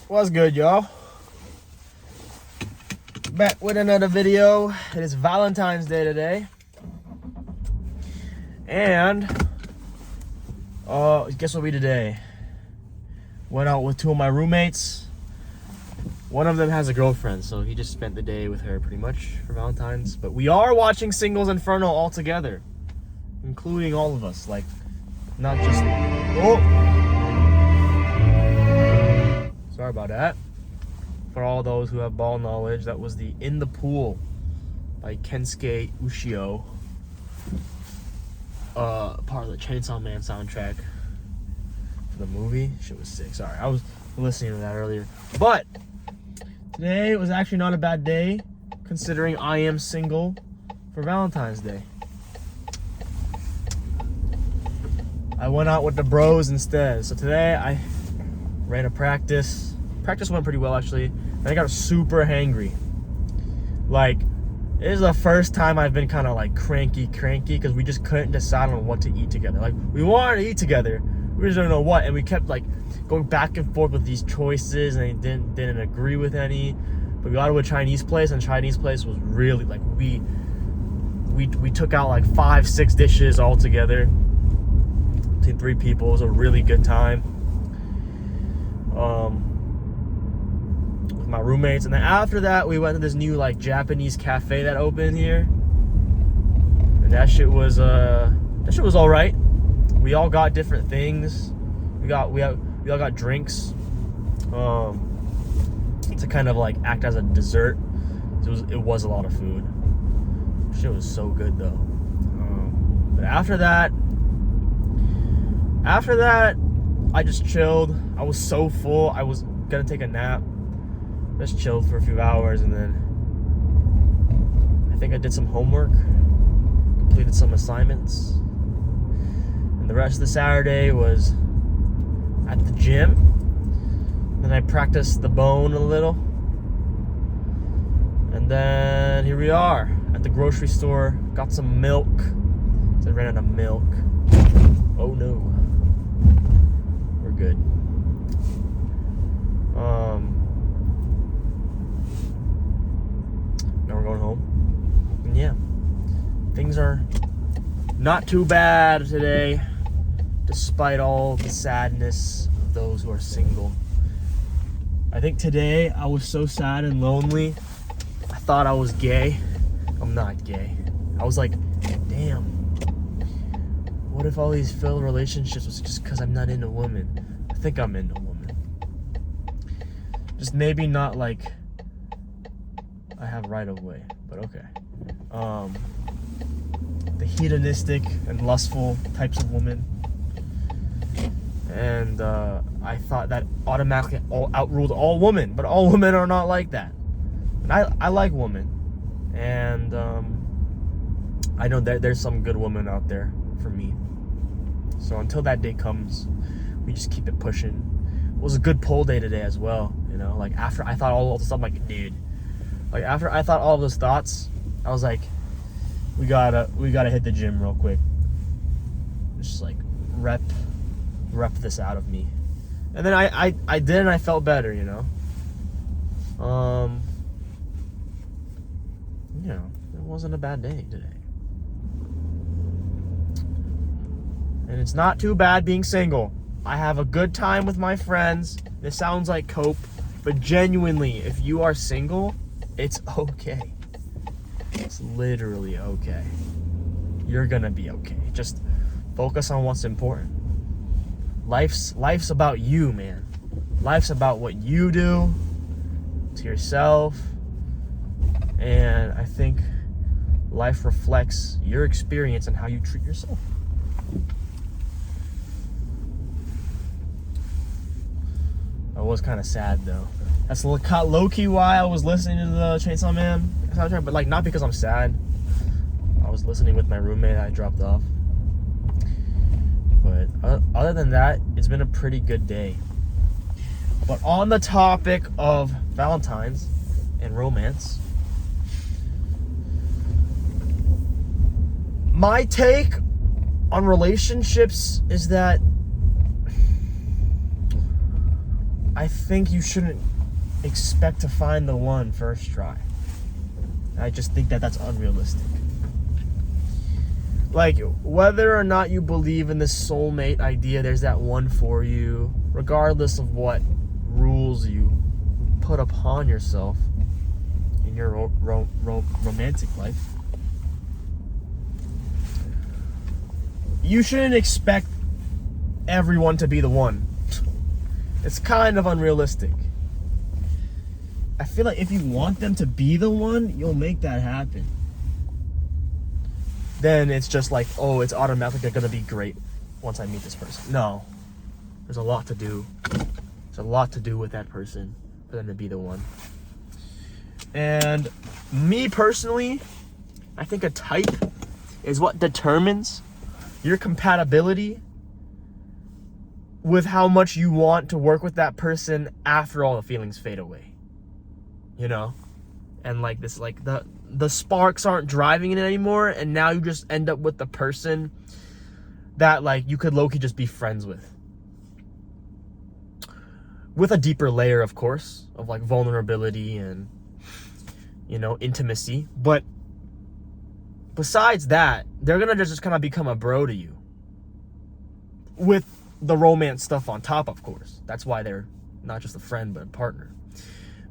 What's good, y'all? Back with another video. It is Valentine's Day today. And guess what we did today? Went out with two of my roommates. One of them has a girlfriend, so he just spent the day with her pretty much for Valentine's. But we are watching Singles Inferno all together, including all of us. Like, not just... Oh! Sorry about that. For all those who have ball knowledge, that was the In the Pool by Kensuke Ushio. Part of the Chainsaw Man soundtrack for the movie. Shit was sick. Sorry, I was listening to that earlier. But today was actually not a bad day, considering I am single for Valentine's Day. I went out with the bros instead. So today I ran a practice. Practice went pretty well, actually. And I got super hangry. Like, it is the first time I've been kind of like cranky because we just couldn't decide on what to eat together. Like, we wanted to eat together, we just don't know what, and we kept like going back and forth with these choices, and they didn't agree with any. But we got to a Chinese place, and Chinese place was really like we took out like 5-6 dishes all together between 3 people. It was a really good time. With my roommates, and then after that we went to this new like Japanese cafe that opened here, and that shit was all right. We all got different things. We all got drinks to kind of like act as a dessert. It was a lot of food. Shit was so good though. But after that I just chilled. I was so full. I was gonna take a nap. Just chilled for a few hours, and then I think I did some homework, completed some assignments, and the rest of the Saturday was at the gym. Then I practiced the bone a little, and then here we are at the grocery store. Got some milk. So I ran out of milk. Oh no. We're good. Now we're going home. And yeah, things are not too bad today, despite all the sadness of those who are single. I think today I was so sad and lonely, I thought I was gay. I'm not gay. I was like, damn, what if all these failed relationships was just because I'm not into women? I think I'm into women. Just maybe not like I have right of way, but okay. The hedonistic and lustful types of women. And I thought that automatically outruled all women, but all women are not like that. And I like women. And I know that there's some good women out there for me. So until that day comes, we just keep it pushing. It was a good poll day today as well, you know. Like after I thought all of this stuff, like dude, like after I thought all of those thoughts, I was like, we gotta hit the gym real quick. Just like rep this out of me, and then I did, and I felt better, you know. You know, it wasn't a bad day today. And it's not too bad being single. I have a good time with my friends. This sounds like cope, but genuinely, if you are single, it's okay. It's literally okay. You're gonna be okay. Just focus on what's important. Life's about you, man. Life's about what you do to yourself. And I think life reflects your experience and how you treat yourself. I was kind of sad though. That's low-key why I was listening to the Chainsaw Man soundtrack, but like not because I'm sad. I was listening with my roommate. I dropped off. But other than that, it's been a pretty good day. But on the topic of Valentine's and romance, my take on relationships is that I think you shouldn't expect to find the one first try. I just think that that's unrealistic. Like, whether or not you believe in this soulmate idea, there's that one for you, regardless of what rules you put upon yourself in your romantic life, you shouldn't expect everyone to be the one. It's kind of unrealistic. I feel like if you want them to be the one, you'll make that happen. Then it's just like, oh, it's automatically gonna be great once I meet this person. No. There's a lot to do. There's a lot to do with that person for them to be the one. And me personally, I think a type is what determines your compatibility with how much you want to work with that person after all the feelings fade away. You know? And like this, like the sparks aren't driving it anymore, and now you just end up with the person that like you could low-key just be friends with a deeper layer, of course, of like vulnerability and, you know, intimacy. But besides that, they're gonna just kind of become a bro to you with the romance stuff on top, of course. That's why they're not just a friend but a partner.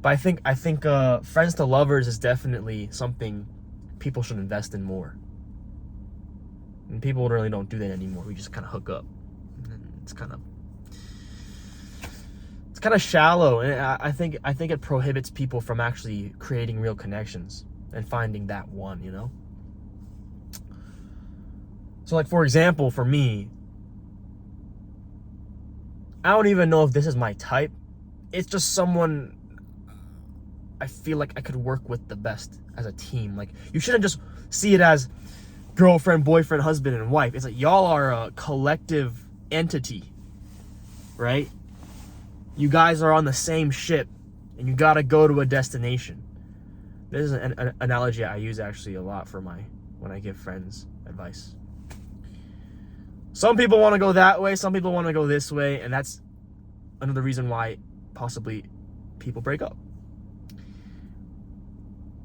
But I think friends to lovers is definitely something people should invest in more. And people really don't do that anymore. We just kind of hook up. And it's kind of shallow, and I think it prohibits people from actually creating real connections and finding that one, you know? So like, for example, for me, I don't even know if this is my type. It's just someone I feel like I could work with the best as a team. Like, you shouldn't just see it as girlfriend, boyfriend, husband, and wife. It's like y'all are a collective entity, right? You guys are on the same ship, and you gotta go to a destination. This is an analogy I use actually a lot when I give friends advice. Some people want to go that way, some people want to go this way, and that's another reason why possibly people break up.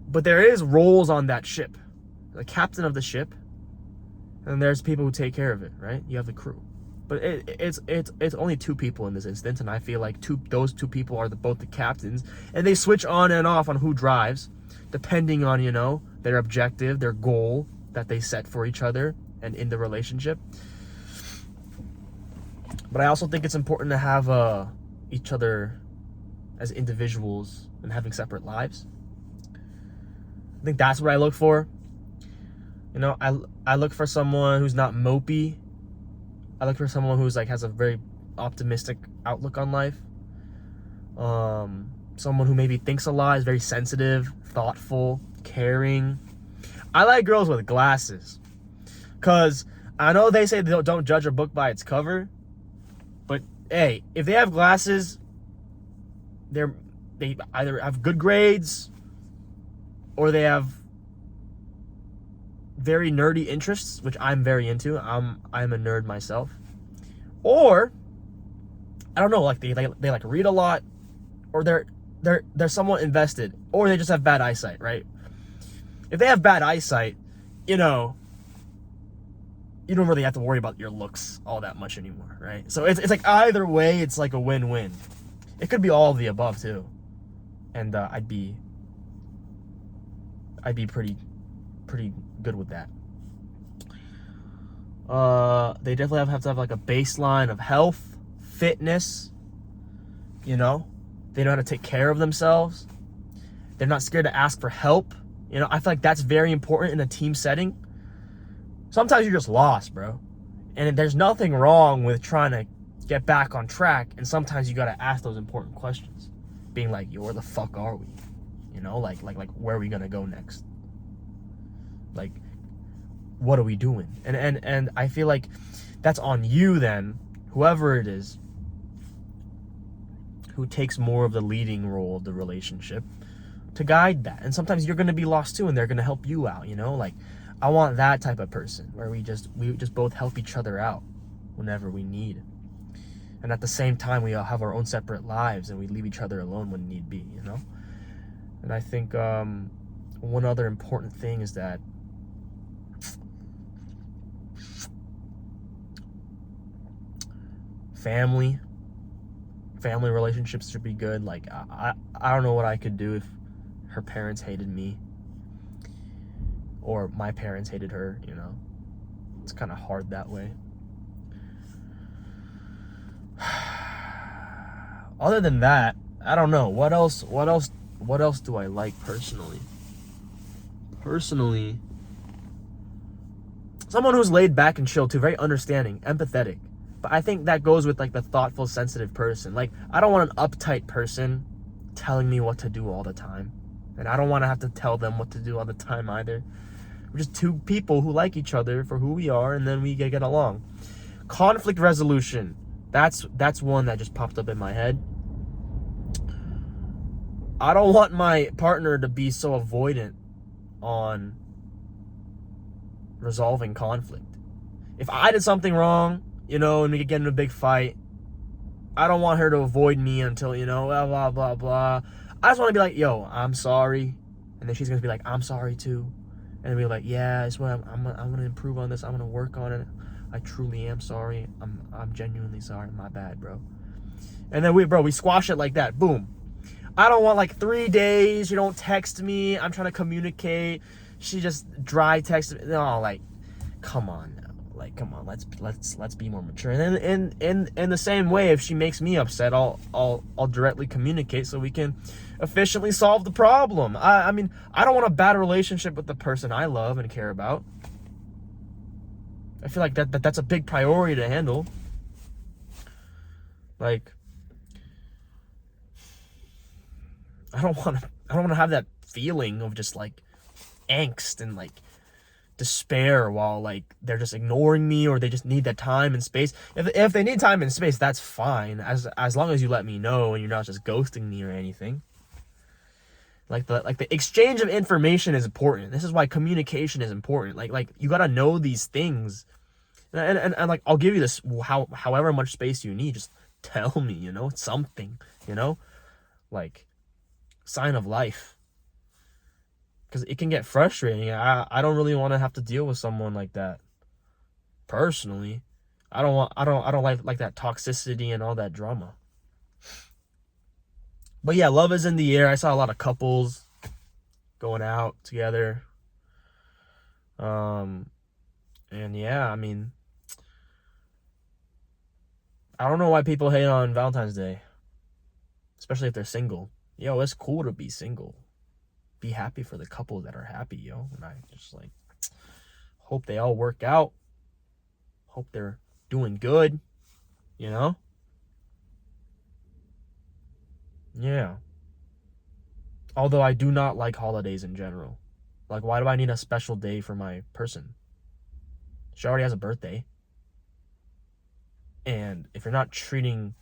But there is roles on that ship. The captain of the ship, and there's people who take care of it, right? You have the crew. But it's only two people in this instance, and I feel like those two people are both the captains, and they switch on and off on who drives, depending on, you know, their objective, their goal that they set for each other and in the relationship. But I also think it's important to have each other as individuals and having separate lives. I think that's what I look for. You know, I look for someone who's not mopey. I look for someone who's like has a very optimistic outlook on life. Someone who maybe thinks a lot, is very sensitive, thoughtful, caring. I like girls with glasses, cause I know they say they don't judge a book by its cover, but hey, if they have glasses, they either have good grades or they have very nerdy interests, which I'm very into. I'm a nerd myself. Or I don't know, like they like read a lot, or they're somewhat invested, or they just have bad eyesight, right? If they have bad eyesight, you know, you don't really have to worry about your looks all that much anymore, right? So it's like either way, it's like a win-win. It could be all of the above too, and I'd be pretty good with that. They definitely have to have like a baseline of health, fitness, you know? They know how to take care of themselves. They're not scared to ask for help. You know, I feel like that's very important in a team setting. Sometimes you're just lost, bro. And there's nothing wrong with trying to get back on track, and sometimes you gotta ask those important questions. Being like, yo, where the fuck are we? You know, like where are we gonna go next? Like, what are we doing? And I feel like that's on you then, whoever it is who takes more of the leading role of the relationship, to guide that. And sometimes you're going to be lost too, and they're going to help you out, you know? Like, I want that type of person where we just both help each other out whenever we need. And at the same time, we all have our own separate lives, and we leave each other alone when need be, you know? And I think one other important thing is that family relationships should be good. Like, I don't know what I could do if her parents hated me or my parents hated her, you know? It's kind of hard that way. Other than that, I don't know. What else do I like personally? Someone who's laid back and chill too, very understanding, empathetic. But I think that goes with like the thoughtful, sensitive person. Like, I don't want an uptight person telling me what to do all the time. And I don't want to have to tell them what to do all the time either. We're just two people who like each other for who we are, and then we get along. Conflict resolution. That's one that just popped up in my head. I don't want my partner to be so avoidant on resolving conflict. If I did something wrong, you know, and we could get in a big fight, I don't want her to avoid me until, you know, blah, blah, blah, blah. I just want to be like, yo, I'm sorry. And then she's going to be like, I'm sorry too. And then be like, yeah, I swear I'm going to improve on this. I'm going to work on it. I truly am sorry. I'm genuinely sorry. My bad, bro. And then we squash it like that. Boom. I don't want like 3 days. You don't text me. I'm trying to communicate. She just dry texted me. No, like, come on now. Like, come on. Let's be more mature. And then in the same way, if she makes me upset, I'll directly communicate so we can efficiently solve the problem. I mean, I don't want a bad relationship with the person I love and care about. I feel like that's a big priority to handle. Like, I don't want to have that feeling of just like angst and like despair while like they're just ignoring me, or they just need that time and space. If they need time and space, that's fine, as long as you let me know and you're not just ghosting me or anything. Like the exchange of information is important. This is why communication is important. Like you gotta know these things. And like, I'll give you this however much space you need. Just tell me, you know, it's something, you know, like sign of life. Because it can get frustrating. I don't really want to have to deal with someone like that. Personally, I don't like that toxicity and all that drama. But yeah, love is in the air. I saw a lot of couples going out together. And yeah, I mean, I don't know why people hate on Valentine's Day, especially if they're single. Yo, it's cool to be single. Be happy for the couples that are happy, yo. And I just like hope they all work out. Hope they're doing good, you know? Yeah. Although I do not like holidays in general. Like, why do I need a special day for my person? She already has a birthday. And if you're not treating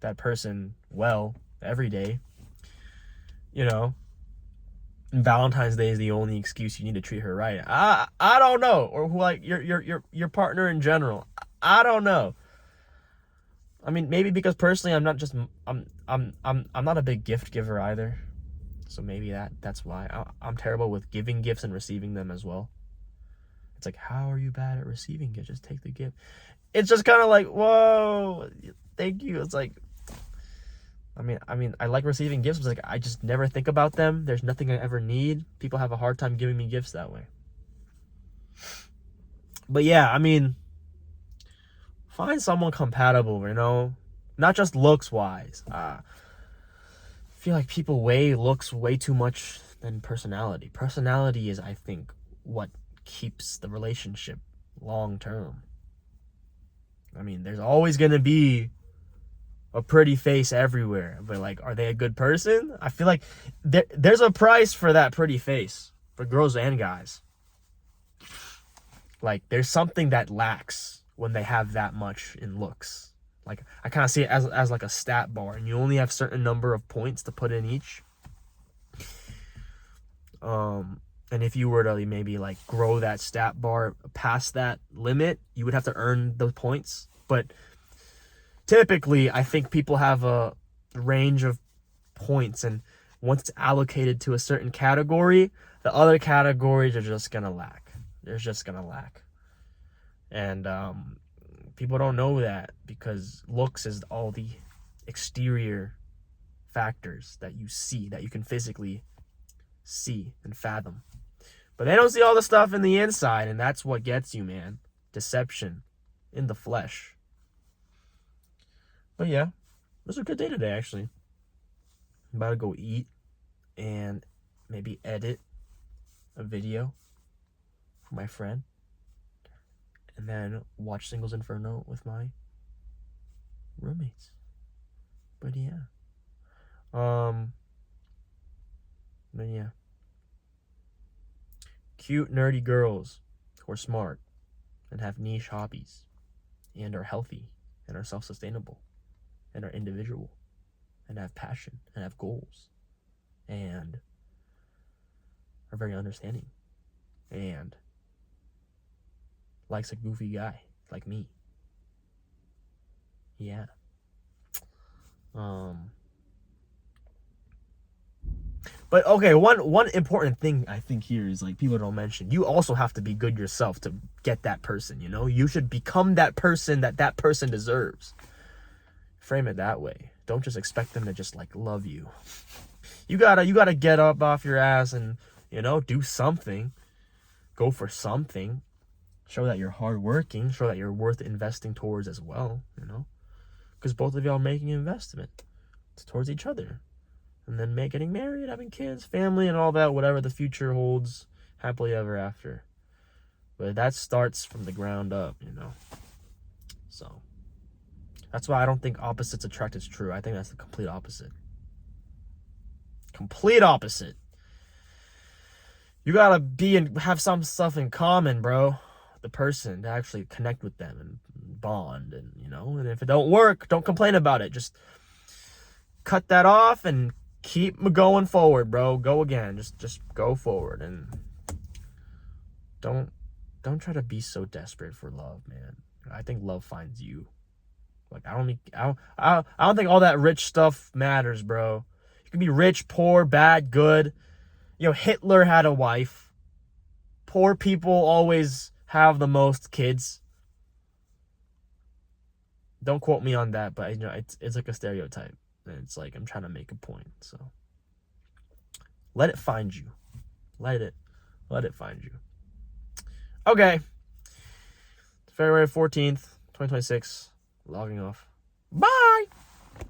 that person well every day, you know, Valentine's Day is the only excuse you need to treat her right. I don't know, or who, like your partner in general. I don't know. I mean, maybe because personally I'm not a big gift giver either. So maybe that's why I'm terrible with giving gifts and receiving them as well. It's like, how are you bad at receiving gifts? Just take the gift. It's just kind of like, whoa, thank you. It's like, I mean, I like receiving gifts, but like, I just never think about them. There's nothing I ever need. People have a hard time giving me gifts that way. But yeah, I mean, find someone compatible, you know, not just looks wise. I feel like people weigh looks way too much than personality. Personality is, I think, what keeps the relationship long term. I mean, there's always going to be a pretty face everywhere, but like, are they a good person? I feel like there's a price for that pretty face for girls and guys. Like, there's something that lacks when they have that much in looks. Like, I kind of see it as like a stat bar, and you only have certain number of points to put in each. And if you were to maybe like grow that stat bar past that limit, you would have to earn the points. But typically, I think people have a range of points, and once it's allocated to a certain category, the other categories are just gonna lack. They're just gonna lack. And people don't know that, because looks is all the exterior factors that you see, that you can physically see and fathom. But they don't see all the stuff in the inside, and that's what gets you, man. Deception in the flesh. But yeah, it was a good day today, actually. I'm about to go eat and maybe edit a video for my friend, and then watch Singles Inferno with my roommates. But yeah. Cute, nerdy girls who are smart and have niche hobbies and are healthy and are self-sustainable and are individual and have passion and have goals and are very understanding and likes a goofy guy like me. Yeah. But okay, one important thing I think here is, like, people don't mention, you also have to be good yourself to get that person, you know? You should become that person that person deserves. Frame it that way. Don't just expect them to just, like, love you. You gotta get up off your ass and, you know, do something. Go for something. Show that you're hardworking. Show that you're worth investing towards as well, you know? Because both of y'all are making an investment towards each other. And then getting married, having kids, family, and all that, whatever the future holds, happily ever after. But that starts from the ground up, you know? So, that's why I don't think opposites attract is true. I think that's the complete opposite. Complete opposite. You gotta be and have some stuff in common, bro. The person, to actually connect with them and bond, and, you know? And if it don't work, don't complain about it. Just cut that off and keep going forward, bro. Go again. Just go forward, and don't try to be so desperate for love, man. I think love finds you. Like, I don't think all that rich stuff matters, bro. You can be rich, poor, bad, good. You know, Hitler had a wife. Poor people always have the most kids. Don't quote me on that, but, you know, it's like a stereotype. And it's like, I'm trying to make a point. So let it find you. Let it find you. Okay. February 14th, 2026. Logging off. Bye.